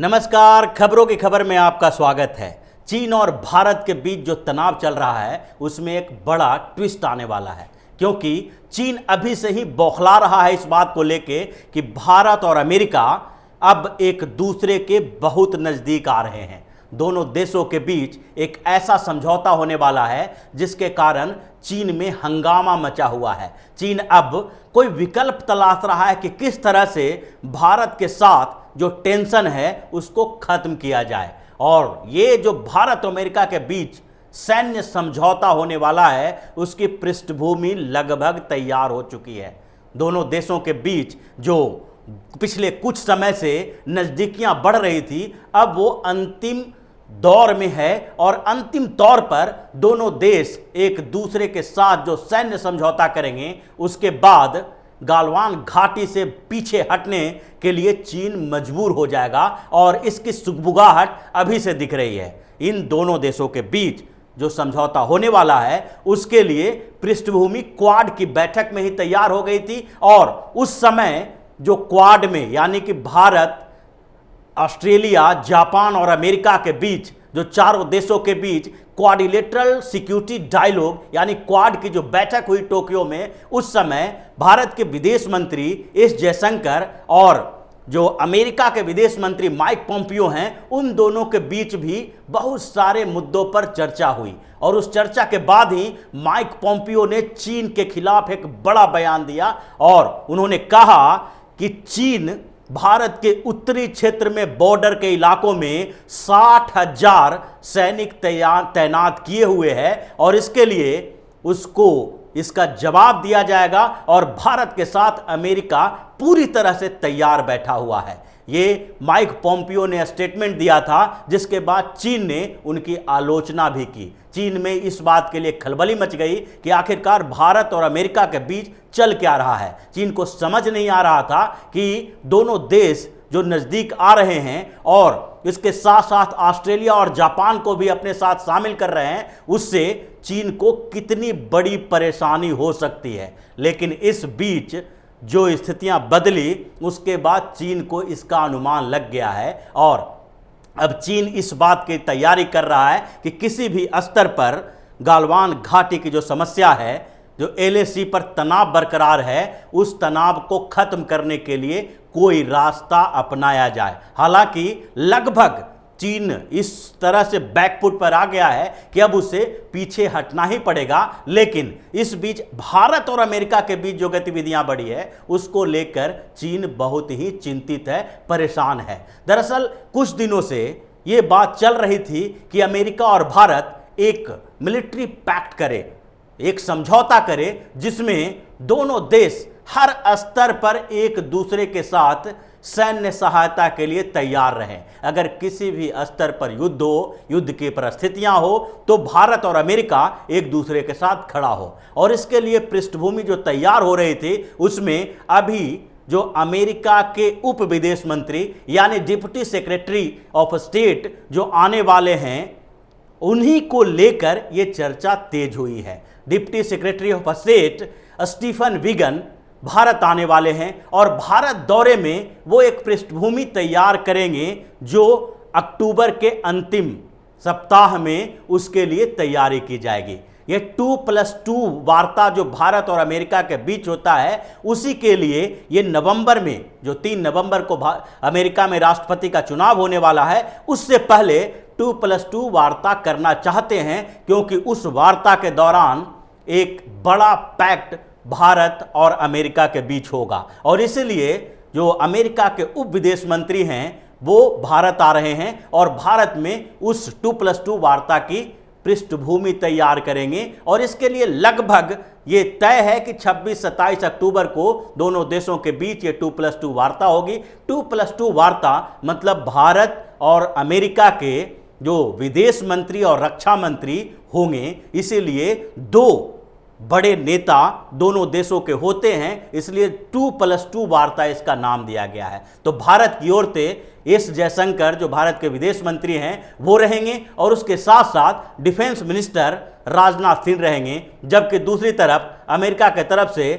नमस्कार, खबरों की खबर में आपका स्वागत है। चीन और भारत के बीच जो तनाव चल रहा है उसमें एक बड़ा ट्विस्ट आने वाला है, क्योंकि चीन अभी से ही बौखला रहा है इस बात को लेके कि भारत और अमेरिका अब एक दूसरे के बहुत नज़दीक आ रहे हैं। दोनों देशों के बीच एक ऐसा समझौता होने वाला है जिसके कारण चीन में हंगामा मचा हुआ है। चीन अब कोई विकल्प तलाश रहा है कि किस तरह से भारत के साथ जो टेंशन है उसको खत्म किया जाए। और ये जो भारत और अमेरिका के बीच सैन्य समझौता होने वाला है उसकी पृष्ठभूमि लगभग तैयार हो चुकी है। दोनों देशों के बीच जो पिछले कुछ समय से नज़दीकियां बढ़ रही थी, अब वो अंतिम दौर में है और अंतिम तौर पर दोनों देश एक दूसरे के साथ जो सैन्य समझौता करेंगे उसके बाद गालवान घाटी से पीछे हटने के लिए चीन मजबूर हो जाएगा। और इसकी सुगबुगाहट अभी से दिख रही है। इन दोनों देशों के बीच जो समझौता होने वाला है उसके लिए पृष्ठभूमि क्वाड की बैठक में ही तैयार हो गई थी। और उस समय जो क्वाड में यानी कि भारत, ऑस्ट्रेलिया, जापान और अमेरिका के बीच जो चारों देशों के बीच क्वाड्रिलेटरल सिक्योरिटी डायलॉग यानी क्वाड की जो बैठक हुई टोक्यो में, उस समय भारत के विदेश मंत्री एस जयशंकर और जो अमेरिका के विदेश मंत्री माइक पोम्पियो हैं, उन दोनों के बीच भी बहुत सारे मुद्दों पर चर्चा हुई। और उस चर्चा के बाद ही माइक पोम्पियो ने चीन के खिलाफ एक बड़ा बयान दिया और उन्होंने कहा कि चीन भारत के उत्तरी क्षेत्र में बॉर्डर के इलाकों में 60,000 सैनिक तैनात किए हुए हैं और इसके लिए उसको इसका जवाब दिया जाएगा। और भारत के साथ अमेरिका पूरी तरह से तैयार बैठा हुआ है। ये माइक पोम्पियो ने स्टेटमेंट दिया था, जिसके बाद चीन ने उनकी आलोचना भी की। चीन में इस बात के लिए खलबली मच गई कि आखिरकार भारत और अमेरिका के बीच चल क्या रहा है। चीन को समझ नहीं आ रहा था कि दोनों देश जो नज़दीक आ रहे हैं और इसके साथ साथ ऑस्ट्रेलिया और जापान को भी अपने साथ शामिल कर रहे हैं, उससे चीन को कितनी बड़ी परेशानी हो सकती है। लेकिन इस बीच जो स्थितियां बदली उसके बाद चीन को इसका अनुमान लग गया है और अब चीन इस बात की तैयारी कर रहा है कि किसी भी स्तर पर गालवान घाटी की जो समस्या है, जो एलएसी पर तनाव बरकरार है, उस तनाव को खत्म करने के लिए कोई रास्ता अपनाया जाए। हालांकि लगभग चीन इस तरह से बैकफुट पर आ गया है कि अब उसे पीछे हटना ही पड़ेगा। लेकिन इस बीच भारत और अमेरिका के बीच जो गतिविधियां बढ़ी है उसको लेकर चीन बहुत ही चिंतित है, परेशान है। दरअसल कुछ दिनों से ये बात चल रही थी कि अमेरिका और भारत एक मिलिट्री पैक्ट करे, एक समझौता करे जिसमें दोनों देश हर स्तर पर एक दूसरे के साथ सैन्य सहायता के लिए तैयार रहें। अगर किसी भी स्तर पर युद्ध हो, युद्ध की परिस्थितियां हो, तो भारत और अमेरिका एक दूसरे के साथ खड़ा हो। और इसके लिए पृष्ठभूमि जो तैयार हो रही थी उसमें अभी जो अमेरिका के उप विदेश मंत्री यानी डिप्टी सेक्रेटरी ऑफ स्टेट जो आने वाले हैं, उन्हीं को लेकर यह चर्चा तेज हुई है। Deputy secretary of state Stephen Biegun Bharat आने वाले हैं और भारत दौरे में वो एक पृष्ठभूमि तैयार करेंगे जो अक्टूबर के अंतिम सप्ताह में उसके लिए तैयारी की जाएगी। ये 2+2 वार्ता जो भारत और अमेरिका के बीच होता है, उसी के लिए ये नवंबर में जो 3 नवंबर को अमेरिका में राष्ट्रपति का चुनाव होने वाला है, उससे पहले 2+2 वार्ता करना चाहते हैं, क्योंकि उस वार्ता के दौरान एक बड़ा पैक्ट भारत और अमेरिका के बीच होगा। और इसलिए जो अमेरिका के उप विदेश मंत्री हैं वो भारत आ रहे हैं और भारत में उस 2+2 वार्ता की पृष्ठभूमि तैयार करेंगे। और इसके लिए लगभग ये तय है कि 26-27 अक्टूबर को दोनों देशों के बीच ये 2+2 वार्ता होगी। 2+2 वार्ता मतलब भारत और अमेरिका के जो विदेश मंत्री और रक्षा मंत्री होंगे, इसीलिए 2 बड़े नेता दोनों देशों के होते हैं, इसलिए 2+2 वार्ता इसका नाम दिया गया है। तो भारत की ओर से एस जयशंकर जो भारत के विदेश मंत्री हैं वो रहेंगे और उसके साथ साथ डिफेंस मिनिस्टर राजनाथ सिंह रहेंगे, जबकि दूसरी तरफ अमेरिका की तरफ से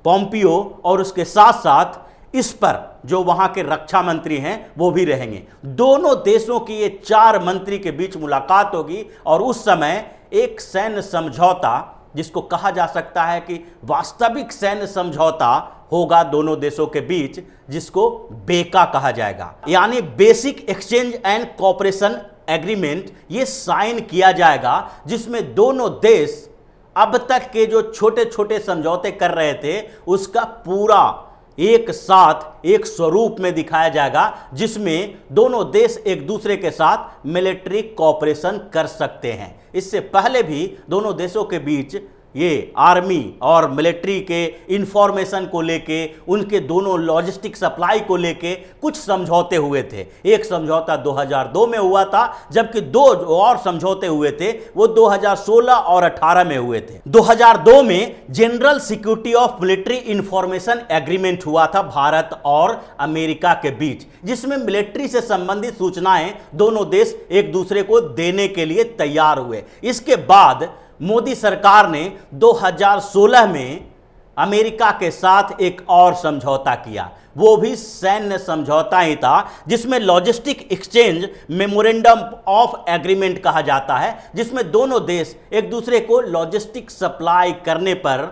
पोम्पियो और उसके साथ साथ इस पर जो वहां के रक्षा मंत्री हैं वो भी रहेंगे। दोनों देशों की ये 4 मंत्री के बीच मुलाकात होगी और उस समय एक सैन्य समझौता, जिसको कहा जा सकता है कि वास्तविक सैन्य समझौता होगा दोनों देशों के बीच, जिसको बेका कहा जाएगा, यानी basic exchange and cooperation agreement, ये साइन किया जाएगा, जिसमें दोनों देश अब तक के जो छोटे छोटे समझौते कर रहे थे उसका पूरा एक साथ एक स्वरूप में दिखाया जाएगा, जिसमें दोनों देश एक दूसरे के साथ मिलिट्री कोऑपरेशन कर सकते हैं। इससे पहले भी दोनों देशों के बीच ये आर्मी और मिलिट्री के इंफॉर्मेशन को लेके, उनके दोनों लॉजिस्टिक सप्लाई को लेके कुछ समझौते हुए थे। एक समझौता 2002 में हुआ था, जबकि 2 और समझौते हुए थे वो 2016 और 18 में हुए थे। 2002 में general security of military information agreement हुआ था भारत और अमेरिका के बीच, जिसमें मिलिट्री से संबंधित सूचनाएं दोनों देश एक दूसरे को देने के लिए तैयार हुए। इसके बाद मोदी सरकार ने 2016 में अमेरिका के साथ एक और समझौता किया, वो भी सैन्य समझौता ही था, जिसमें logistic exchange memorandum of agreement कहा जाता है, जिसमें दोनों देश एक दूसरे को लॉजिस्टिक सप्लाई करने पर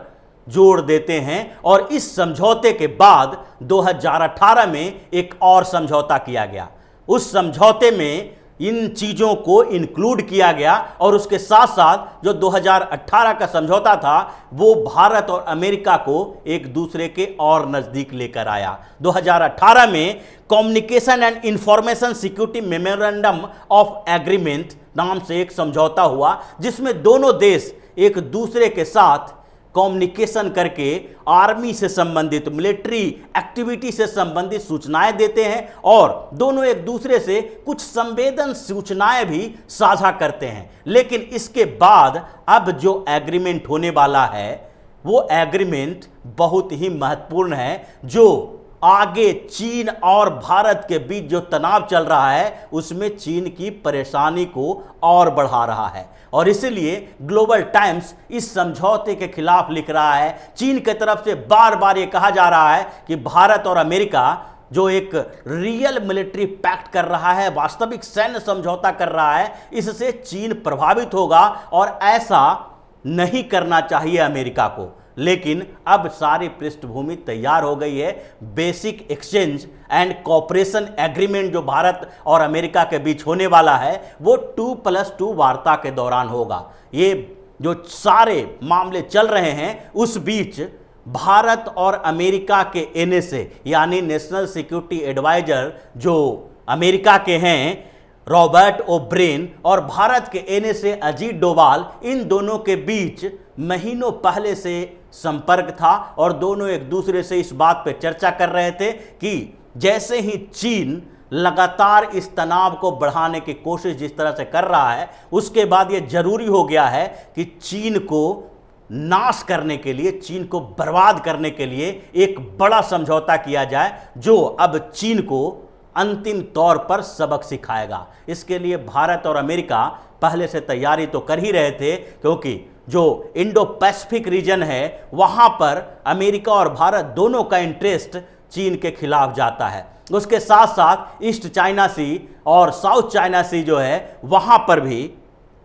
जोर देते हैं। और इस समझौते के बाद 2018 में एक और समझौता किया गया। उस समझौते में इन चीजों को इंक्लूड किया गया और उसके साथ साथ जो 2018 का समझौता था वो भारत और अमेरिका को एक दूसरे के और नजदीक लेकर आया। 2018 में communication and information security memorandum of agreement नाम से एक समझौता हुआ, जिसमें दोनों देश एक दूसरे के साथ कम्युनिकेशन करके आर्मी से संबंधित, मिलिट्री एक्टिविटी से संबंधित सूचनाएं देते हैं और दोनों एक दूसरे से कुछ संवेदन सूचनाएं भी साझा करते हैं। लेकिन इसके बाद अब जो एग्रीमेंट होने वाला है वो एग्रीमेंट बहुत ही महत्वपूर्ण है, जो आगे चीन और भारत के बीच जो तनाव चल रहा है उसमें चीन की परेशानी को और बढ़ा रहा है। और इसलिए ग्लोबल टाइम्स इस समझौते के खिलाफ लिख रहा है। चीन की तरफ से बार बार ये कहा जा रहा है कि भारत और अमेरिका जो एक रियल मिलिट्री पैक्ट कर रहा है, वास्तविक सैन्य समझौता कर रहा है, इससे चीन प्रभावित होगा और ऐसा नहीं करना चाहिए अमेरिका को। लेकिन अब सारी पृष्ठभूमि तैयार हो गई है। Basic exchange and cooperation agreement जो भारत और अमेरिका के बीच होने वाला है वो 2+2 वार्ता के दौरान होगा। ये जो सारे मामले चल रहे हैं उस बीच भारत और अमेरिका के एनएसए यानी नेशनल सिक्योरिटी एडवाइजर जो अमेरिका के हैं रॉबर्ट ओब्रेन और भारत के एनएसए अजीत डोभाल, इन दोनों के बीच महीनों पहले से संपर्क था और दोनों एक दूसरे से इस बात पर चर्चा कर रहे थे कि जैसे ही चीन लगातार इस तनाव को बढ़ाने की कोशिश जिस तरह से कर रहा है, उसके बाद यह जरूरी हो गया है कि चीन को नाश करने के लिए, चीन को बर्बाद करने के लिए एक बड़ा समझौता किया जाए जो अब चीन को अंतिम तौर पर सबक सिखाएगा। इसके लिए भारत और अमेरिका पहले से तैयारी तो कर ही रहे थे, क्योंकि जो इंडो पैसिफिक रीजन है वहां पर अमेरिका और भारत दोनों का इंटरेस्ट चीन के खिलाफ जाता है। उसके साथ साथ ईस्ट चाइना सी और साउथ चाइना सी जो है वहां पर भी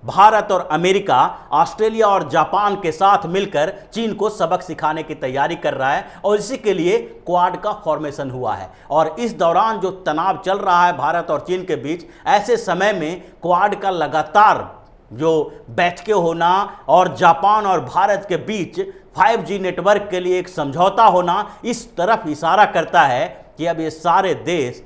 भारत और अमेरिका ऑस्ट्रेलिया और जापान के साथ मिलकर चीन को सबक सिखाने की तैयारी कर रहा है और इसी के लिए क्वाड का फॉर्मेशन हुआ है। और इस दौरान जो तनाव चल रहा है भारत और चीन के बीच, ऐसे समय में क्वाड का लगातार जो बैठकें होना और जापान और भारत के बीच 5G नेटवर्क के लिए एक समझौता होना इस तरफ इशारा करता है कि अब ये सारे देश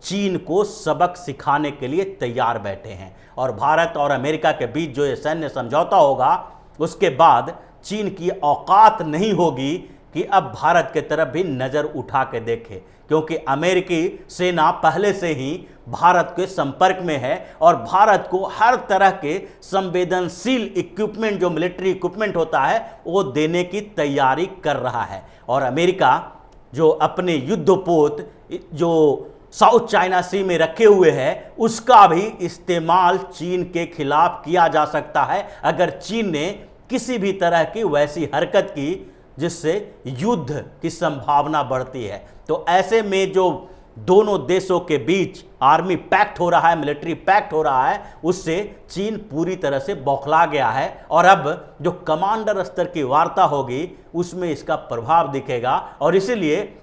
चीन को सबक सिखाने के लिए तैयार बैठे हैं। और भारत और अमेरिका के बीच जो ये सैन्य समझौता होगा उसके बाद चीन की औकात नहीं होगी कि अब भारत के तरफ भी नज़र उठा के देखे, क्योंकि अमेरिकी सेना पहले से ही भारत के संपर्क में है और भारत को हर तरह के संवेदनशील इक्विपमेंट, जो मिलिट्री इक्विपमेंट होता है, वो देने की तैयारी कर रहा है। और अमेरिका जो अपने युद्धपोत जो साउथ चाइना सी में रखे हुए हैं उसका भी इस्तेमाल चीन के खिलाफ किया जा सकता है अगर चीन ने किसी भी तरह की वैसी हरकत की जिससे युद्ध की संभावना बढ़ती है। तो ऐसे में जो दोनों देशों के बीच आर्मी पैक्ट हो रहा है, मिलिट्री पैक्ट हो रहा है, उससे चीन पूरी तरह से बौखला गया है और अब जो कमांडर स्तर की वार्ता होगी उसमें इसका प्रभाव दिखेगा। और इसीलिए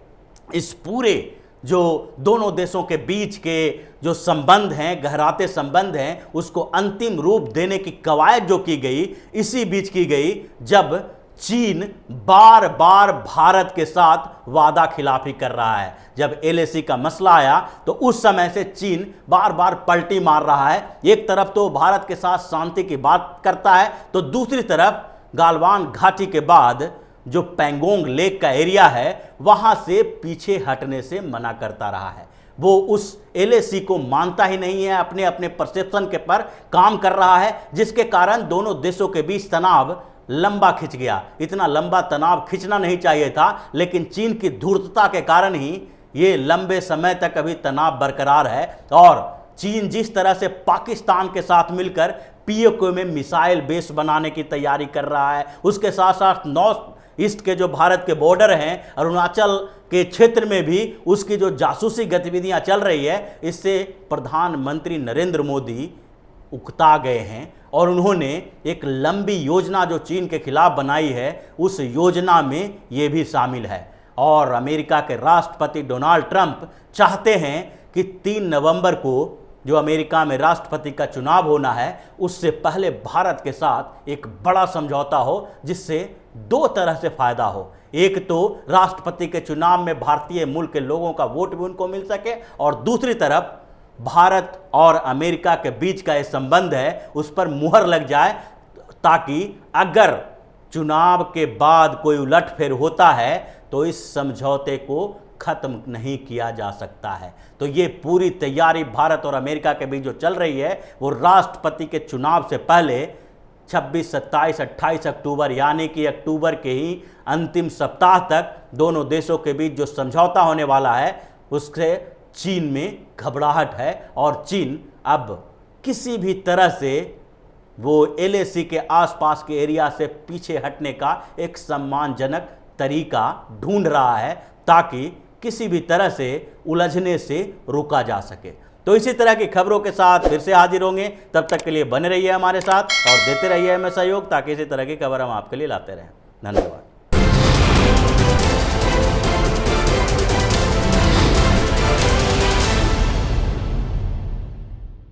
इस पूरे जो दोनों देशों के बीच के जो संबंध हैं, गहराते संबंध हैं, उसको अंतिम रूप देने की कवायद जो की गई इसी बीच की गई जब चीन बार बार भारत के साथ वादा खिलाफी कर रहा है। जब LAC का मसला आया तो उस समय से चीन बार बार पलटी मार रहा है। एक तरफ तो भारत के साथ शांति की बात करता है तो दूसरी तरफ गालवान घाटी के बाद जो पैंगोंग लेक का एरिया है वहां से पीछे हटने से मना करता रहा है। वो उस LAC को मानता ही नहीं है, अपने अपने परसेप्शन के पर काम कर रहा है, जिसके कारण दोनों देशों के बीच तनाव लंबा खिंच गया। इतना लंबा तनाव खिंचना नहीं चाहिए था, लेकिन चीन की धूर्तता के कारण ही ये लंबे समय तक अभी तनाव बरकरार है। और चीन जिस तरह से पाकिस्तान के साथ मिलकर POK में मिसाइल बेस बनाने की तैयारी कर रहा है, उसके साथ साथ नॉर्थ ईस्ट के जो भारत के बॉर्डर हैं, अरुणाचल के क्षेत्र में भी उसकी जो जासूसी गतिविधियां चल रही है, इससे प्रधानमंत्री नरेंद्र मोदी उकता गए हैं और उन्होंने एक लंबी योजना जो चीन के खिलाफ बनाई है उस योजना में ये भी शामिल है। और अमेरिका के राष्ट्रपति डोनाल्ड ट्रंप चाहते हैं कि 3 नवंबर को जो अमेरिका में राष्ट्रपति का चुनाव होना है उससे पहले भारत के साथ एक बड़ा समझौता हो, जिससे 2 तरह से फायदा हो। एक तो राष्ट्रपति के चुनाव में भारतीय मूल के लोगों का वोट भी उनको मिल सके, और दूसरी तरफ भारत और अमेरिका के बीच का ये संबंध है उस पर मुहर लग जाए, ताकि अगर चुनाव के बाद कोई उलटफेर होता है तो इस समझौते को खत्म नहीं किया जा सकता है। तो ये पूरी तैयारी भारत और अमेरिका के बीच जो चल रही है वो राष्ट्रपति के चुनाव से पहले 26, 27, 28 अक्टूबर यानी कि अक्टूबर के ही अंतिम सप्ताह तक दोनों देशों के बीच जो समझौता होने वाला है उससे चीन में घबराहट है। और चीन अब किसी भी तरह से वो LAC के आसपास के एरिया से पीछे हटने का एक सम्मानजनक तरीका ढूंढ रहा है, ताकि किसी भी तरह से उलझने से रोका जा सके। तो इसी तरह की खबरों के साथ फिर से हाजिर होंगे। तब तक के लिए बने रहिए हमारे साथ और देते रहिए हमें सहयोग, ताकि इसी तरह की खबर हम आपके लिए लाते रहें। धन्यवाद।